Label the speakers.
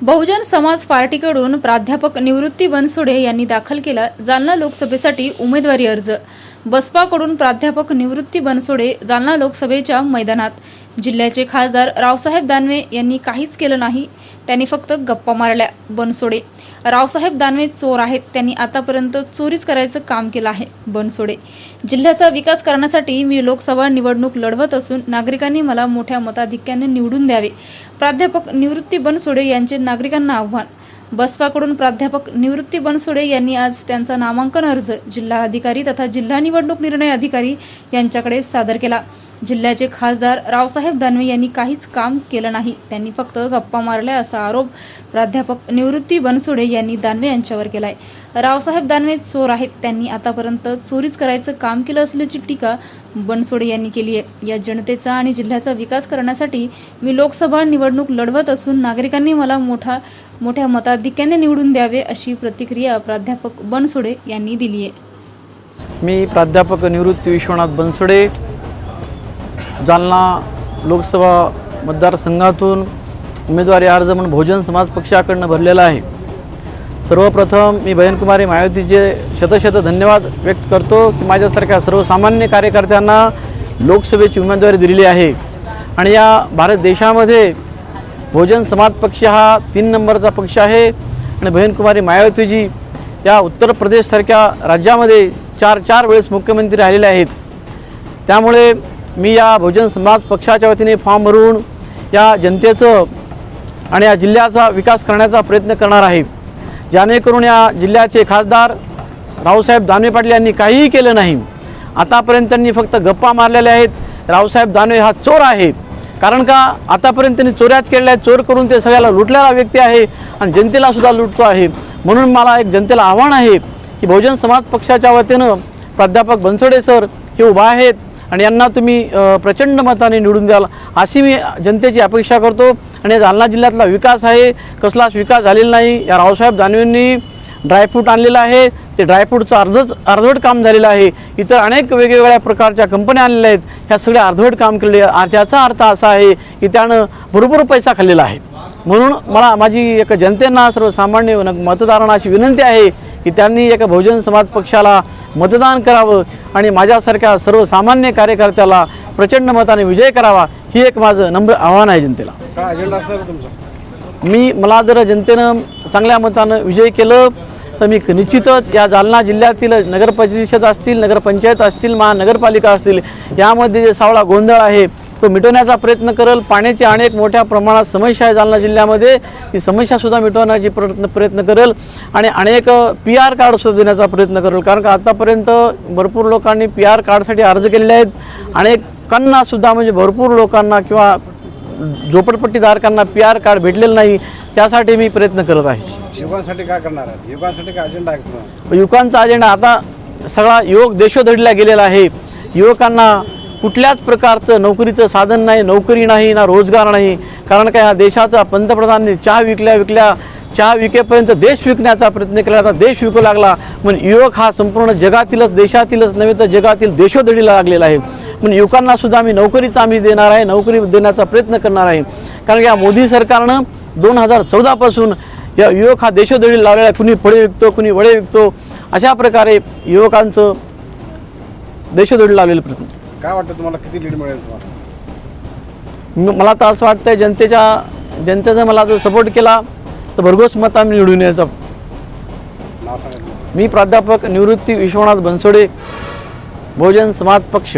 Speaker 1: बहुजन समाज पार्टीकडून प्राध्यापक निवृत्ती बनसोडे यांनी दाखल केला जालना लोकसभेसाठी उमेदवारी अर्ज। बसपाकडून प्राध्यापक निवृत्ती बनसोडे जालना लोकसभेच्या मैदानात। जिल्ह्याचे खासदार रावसाहेब दानवे यांनी काहीच केलं नाही, त्यांनी फक्त गप्पा मारल्या। बनसोडे: रावसाहेब दानवे चोर आहेत, त्यांनी आतापर्यंत चोरीच करायचं काम केलं आहे। बनसोडे: जिल्ह्याचा विकास करण्यासाठी मी लोकसभा निवडणूक लढवत असून नागरिकांनी मला मोठ्या मताधिक्याने निवडून द्यावे। प्राध्यापक निवृत्ती बनसोडे यांचे नागरिकांना आव्हान। बसपाकडून प्राध्यापक निवृत्ती बनसोडे यांनी आज त्यांचा नामांकन अर्ज जिल्हाधिकारी तथा जिल्हा निवडणूक निर्णय अधिकारी यांच्याकडे सादर केला। जिल्ह्याचे खासदार रावसाहेब दानवे यांनी काहीच काम केलं नाही, त्यांनी फक्त गप्पा मारल्या असा आरोप प्राध्यापक निवृत्ती बनसोडे यांनी दानवे यांच्यावर केलाय। रावसाहेब दानवे चोर आहेत, त्यांनी आतापर्यंत चोरीच करायचं काम केलं असल्याची टीका बनसोडे यांनी केली आहे। या जनतेचा आणि जिल्ह्याचा विकास करण्यासाठी मी लोकसभा निवडणूक लढवत असून नागरिकांनी मला मोठ्या मताधिक्याने निवडून द्यावे, अशी प्रतिक्रिया प्राध्यापक बनसोडे यांनी दिली आहे।
Speaker 2: मी प्राध्यापक निवृत्ती विश्वनाथ बनसोडे जालना लोकसभा मतदारसंघातून उमेदवारी अर्ज म्हणून बहुजन समाज पक्षाकडून भरलेला आहे। सर्वप्रथम मी बहनकुमारी मायावतीचे शतशत धन्यवाद व्यक्त करतो की माझ्यासारख्या सर्वसामान्य कार्यकर्त्यांना लोकसभेची उमेदवारी दिलेली आहे। आणि या भारत देशामध्ये बहुजन समाज पक्ष हा 3 नंबरचा पक्ष आहे आणि बहनकुमारी मायावतीजी या उत्तर प्रदेशसारख्या राज्यामध्ये 4 वेळेस मुख्यमंत्री राहिलेले आहेत। त्यामुळे मी या बहुजन समाज पक्षाच्या वतीने फॉर्म भरून या जनतेचं आणि या जिल्ह्याचा विकास करण्याचा प्रयत्न करणार आहे, जेणेकरून या जिल्ह्याचे खासदार रावसाहेब दानवे पाटील यांनी काहीही केलं नाही। आतापर्यंत त्यांनी फक्त गप्पा मारलेल्या आहेत। रावसाहेब दानवे हा चोर आहे, कारण का आतापर्यंत त्यांनी चोऱ्याच केलेल्या आहेत। चोर करून ते सगळ्याला लुटलेला व्यक्ती आहे आणि जनतेला सुद्धा लुटतो आहे। म्हणून मला एक जनतेला आव्हान आहे की बहुजन समाज पक्षाच्या वतीनं प्राध्यापक बनसोडे सर हे उभा आहेत आणि यांना तुम्ही प्रचंड मताने निवडून द्याल, अशी मी जनतेची अपेक्षा करतो। आणि जालना जिल्ह्यातला विकास आहे, कसलाच विकास झालेला नाही। या रावसाहेब दानवेंनी ड्रायफ्रूट आणलेलं आहे, ते ड्रायफ्रूटचं अर्धवट काम झालेलं आहे। इतर अनेक वेगवेगळ्या प्रकारच्या कंपन्या आणलेल्या आहेत, ह्या सगळ्या अर्धवट काम केले। याचा अर्थ असा आहे की त्यानं भरपूर पैसा खाल्लेला आहे। म्हणून माझी एक जनतेना सर्वसामान्य मतदारांना अशी विनंती आहे की त्यांनी एक बहुजन समाज पक्षाला मतदान करावं आणि माझ्यासारख्या सर्वसामान्य कार्यकर्त्याला प्रचंड मताने विजय करावा, ही एक माझं नम्र आव्हान आहे जनतेला।
Speaker 3: काय अजेंडा असणार तुमचा?
Speaker 2: मला जर जनतेनं चांगल्या मतानं विजय केलं तर मी निश्चितच या जालना जिल्ह्यातील नगरपरिषद असतील, नगरपंचायत असतील, महानगरपालिका असतील, यामध्ये जे सावळा गोंधळ आहे तो मिटवण्याचा प्रयत्न करेल। पाण्याची अनेक मोठ्या प्रमाणात समस्या आहे जालना जिल्ह्यामध्ये, ती समस्यासुद्धा मिटवण्याची प्रयत्न करेल आणि अनेक PR कार्डसुद्धा देण्याचा प्रयत्न करेल, कारण का आतापर्यंत भरपूर लोकांनी PR कार्डसाठी अर्ज केलेले आहेत। अनेकांनासुद्धा म्हणजे भरपूर लोकांना किंवा झोपडपट्टीधारकांना PR कार्ड भेटलेलं नाही, त्यासाठी मी प्रयत्न करत आहे।
Speaker 3: युवकांसाठी काय करणार आहे? युवकांसाठी काय अजेंडा आहे तुम्हाला?
Speaker 2: युवकांचा अजेंडा आता सगळा युवक देशोधडीला गेलेला आहे। युवकांना कुठल्याच प्रकारचं नोकरीचं साधन नाही, नोकरी नाही, ना रोजगार नाही, कारण का या देशाचा पंतप्रधानांनी चहा विकेपर्यंत देश विकण्याचा प्रयत्न केला, आता देश विकू लागला। म्हणून युवक हा संपूर्ण जगातीलच, देशातीलच नव्हे तर जगातील देशोधडीला लागलेला आहे। म्हणून युवकांना सुद्धा नोकरीचा देणार आहे, नोकरी देण्याचा प्रयत्न करणार आहे, कारण या मोदी सरकारनं 2014 पासून या युवक हा देशोधडीला लागलेला आहे। कुणी फळे विकतो, कुणी वडे विकतो, अशा प्रकारे युवकांचं देशोधडीला लागलेलं प्रयत्न।
Speaker 3: काय वाटतं तुम्हाला, किती लीड मिळेल तुम्हाला?
Speaker 2: मला तर असं वाटतं जनतेचा मला जर सपोर्ट केला तर भरघोस मताने निवडून यायचा।
Speaker 3: नाव सांगितलं?
Speaker 2: मी प्राध्यापक निवृत्ती विश्वनाथ बनसोडे, बहुजन समाज पक्ष।